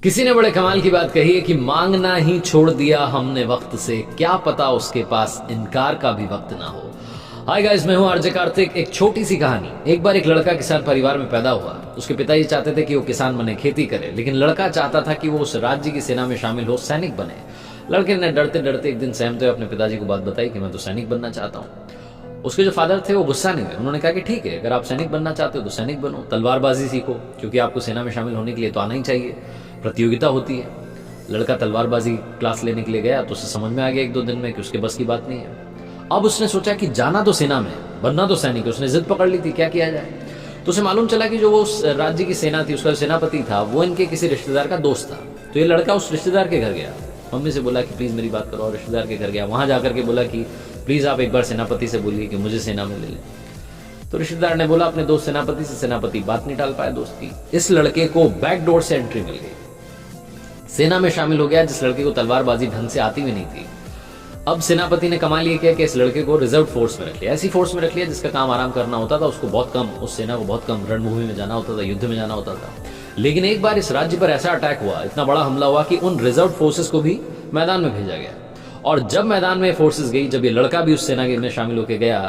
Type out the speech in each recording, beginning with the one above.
किसी ने बड़े कमाल की बात कही है कि मांगना ही छोड़ दिया हमने वक्त से, क्या पता उसके पास इनकार का भी वक्त ना हो। हाय गाइस, मैं हूं आरजे कार्तिक। एक छोटी सी कहानी। एक बार एक लड़का किसान परिवार में पैदा हुआ। उसके पिताजी चाहते थे कि वो किसान बने, खेती करे, लेकिन लड़का चाहता था कि वो उस राज्य की सेना में शामिल हो, सैनिक बने। लड़के ने डरते डरते एक दिन सहमते हुए अपने पिताजी को बात बताई कि मैं तो सैनिक बनना चाहता हूँ। उसके जो फादर थे वो गुस्सा नहीं हुए। उन्होंने कहा कि ठीक है, अगर आप सैनिक बनना चाहते हो तो सैनिक बनो, तलवारबाजी सीखो, क्योंकि आपको सेना में शामिल होने के लिए तो आना ही चाहिए, प्रतियोगिता होती है। लड़का तलवारबाजी क्लास लेने के लिए गया तो उसे समझ में आ गया एक दो दिन में कि उसके बस की बात नहीं है। अब उसने सोचा कि जाना तो सेना में, बनना तो सैनिक है। उसने जिद पकड़ ली थी, क्या किया जाए। तो उसे मालूम चला कि जो वो उस राज्य की सेना थी, उसका सेनापति था, वो इनके किसी रिश्तेदार का दोस्त था। तो ये लड़का उस रिश्तेदार के घर गया, मम्मी से बोला कि प्लीज मेरी बात करो, और रिश्तेदार के घर गया। वहां जाकर के बोला कि प्लीज आप एक बार सेनापति से बोलिए कि मुझे सेना में ले ले। तो रिश्तेदार ने बोला अपने दोस्त सेनापति से, सेनापति बात नहीं टाल पाया दोस्त की। इस लड़के को बैकडोर से एंट्री मिल गई, सेना में शामिल हो गया, जिस लड़के को तलवारबाजी ढंग से आती भी नहीं थी। अब सेनापति ने कमाल ये किया कि इस लड़के को रिजर्व फोर्स में रख लिया, ऐसी फोर्स में रख लिया जिसका काम आराम करना होता था। उसको बहुत कम, उस सेना को बहुत कम रणभूमि में जाना होता था, युद्ध में जाना होता था। लेकिन एक बार इस राज्य पर ऐसा अटैक हुआ, इतना बड़ा हमला हुआ कि उन रिजर्व फोर्सेस को भी मैदान में भेजा गया। और जब मैदान में फोर्सेस गई, जब ये लड़का भी उस सेना में शामिल होकर गया,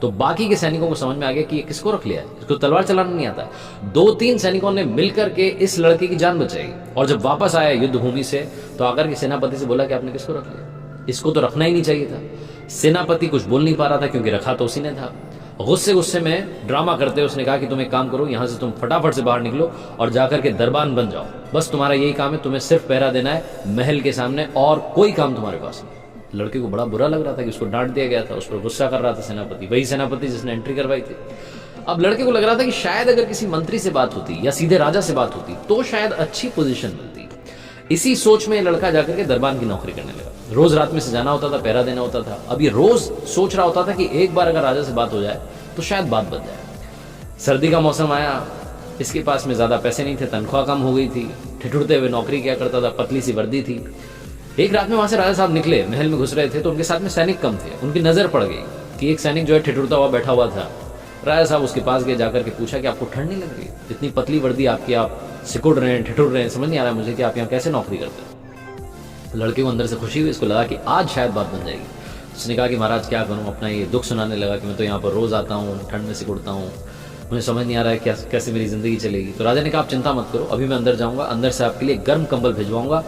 तो बाकी के सैनिकों को समझ में आ गया कि ये किसको रख लिया है, इसको तलवार चलाना नहीं आता। दो तीन सैनिकों ने मिलकर के इस लड़के की जान बचाई। और जब वापस आया युद्ध भूमि से, तो आकर के सेनापति से बोला कि आपने किसको रख लिया, इसको तो रखना ही नहीं चाहिए था। सेनापति कुछ बोल नहीं पा रहा था क्योंकि रखा तो उसी ने था। गुस्से गुस्से में ड्रामा करते हुए उसने कहा कि तुम एक काम करो, यहां से तुम फटाफट से बाहर निकलो और जाकर के दरबान बन जाओ। बस तुम्हारा यही काम है, तुम्हें सिर्फ पहरा देना है महल के सामने, और कोई काम तुम्हारे पास नहीं। लड़के को बड़ा बुरा लग रहा था कि उसको डांट दिया गया था, उस पर गुस्सा कर रहा था सेनापति, वही सेनापति जिसने एंट्री करवाई थी। अब लड़के को लग रहा था कि शायद अगर किसी मंत्री से बात होती या सीधे राजा से बात होती तो शायद अच्छी पोजीशन मिलती। इसी सोच में लड़का जाकर के दरबान की नौकरी करने लगा। रोज रात में से जाना होता था, पहरा देना होता था। अब ये रोज सोच रहा होता था कि एक बार अगर राजा से बात हो जाए तो शायद बात बन जाए। सर्दी का मौसम आया, इसके पास में ज्यादा पैसे नहीं थे, तनख्वाह कम हो गई थी, ठिठुरते हुए नौकरी किया करता था, पतली सी वर्दी थी। एक रात में वहां से राजा साहब निकले, महल में घुस रहे थे, तो उनके साथ में सैनिक कम थे। उनकी नजर पड़ गई कि एक सैनिक जो है ठिठुरता हुआ बैठा हुआ था। राजा साहब उसके पास गए, जाकर के पूछा कि आपको ठंड नहीं लग रही, इतनी पतली वर्दी आपकी, आप सिकुड़ रहे हैं, ठिठुर रहे हैं, समझ नहीं आ रहा है मुझे कि आप यहाँ कैसे नौकरी करते हैं। लड़के को अंदर से खुशी हुई, इसको लगा कि आज शायद बात बन जाएगी। उसने कहा कि महाराज क्या करूं, अपना ये दुख सुनाने लगा कि मैं तो यहाँ पर रोज आता हूँ, ठंड में सिकुड़ता हूँ, मुझे समझ नहीं आ रहा है क्या कैसे मेरी जिंदगी चलेगी। तो राजा ने कहा आप चिंता मत करो, अभी मैं अंदर जाऊंगा, अंदर से आपके लिए गर्म कंबल भिजवाऊंगा,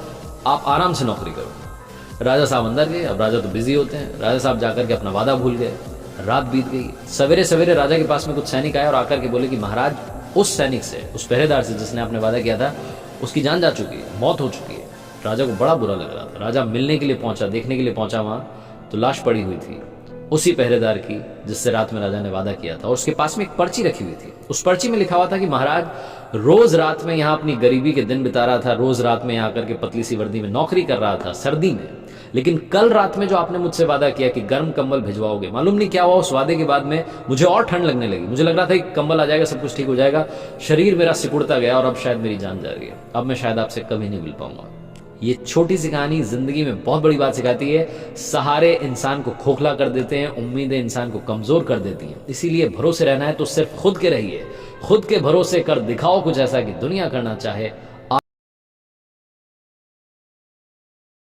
आप आराम से नौकरी करो। राजा साहब अंदर गए। अब राजा तो बिजी होते हैं, राजा साहब जाकर के अपना वादा भूल गए। रात बीत गई। सवेरे सवेरे राजा के पास में कुछ सैनिक आए और आकर के बोले कि महाराज, उस सैनिक से, उस पहरेदार से जिसने आपने वादा किया था, उसकी जान जा चुकी है, मौत हो चुकी है। राजा को बड़ा बुरा लग रहा था। राजा मिलने के लिए पहुंचा, देखने के लिए पहुंचा वहां, तो लाश पड़ी हुई थी उसी पहरेदार की जिससे रात में राजा ने वादा किया था। और उसके पास में एक पर्ची रखी हुई थी। उस पर्ची में लिखा हुआ था कि महाराज, रोज रात में यहाँ अपनी गरीबी के दिन बिता रहा था, रोज रात में यहाँ आकर के पतली सी वर्दी में नौकरी कर रहा था सर्दी में, लेकिन कल रात में जो आपने मुझसे वादा किया कि गर्म कंबल भिजवाओगे, मालूम नहीं क्या हुआ, उस वादे के बाद में मुझे और ठंड लगने लगी। मुझे लग रहा था कि कंबल आ जाएगा, सब कुछ ठीक हो जाएगा, शरीर मेरा सिकुड़ता गया और अब शायद मेरी जान जा रही है, अब मैं शायद आपसे कभी नहीं मिल पाऊंगा। ये छोटी सी कहानी जिंदगी में बहुत बड़ी बात सिखाती है। सहारे इंसान को खोखला कर देते हैं, उम्मीदें इंसान को कमजोर कर देती हैं। इसीलिए भरोसे रहना है तो सिर्फ खुद के रहिए, खुद के भरोसे कर दिखाओ कुछ ऐसा कि दुनिया करना चाहे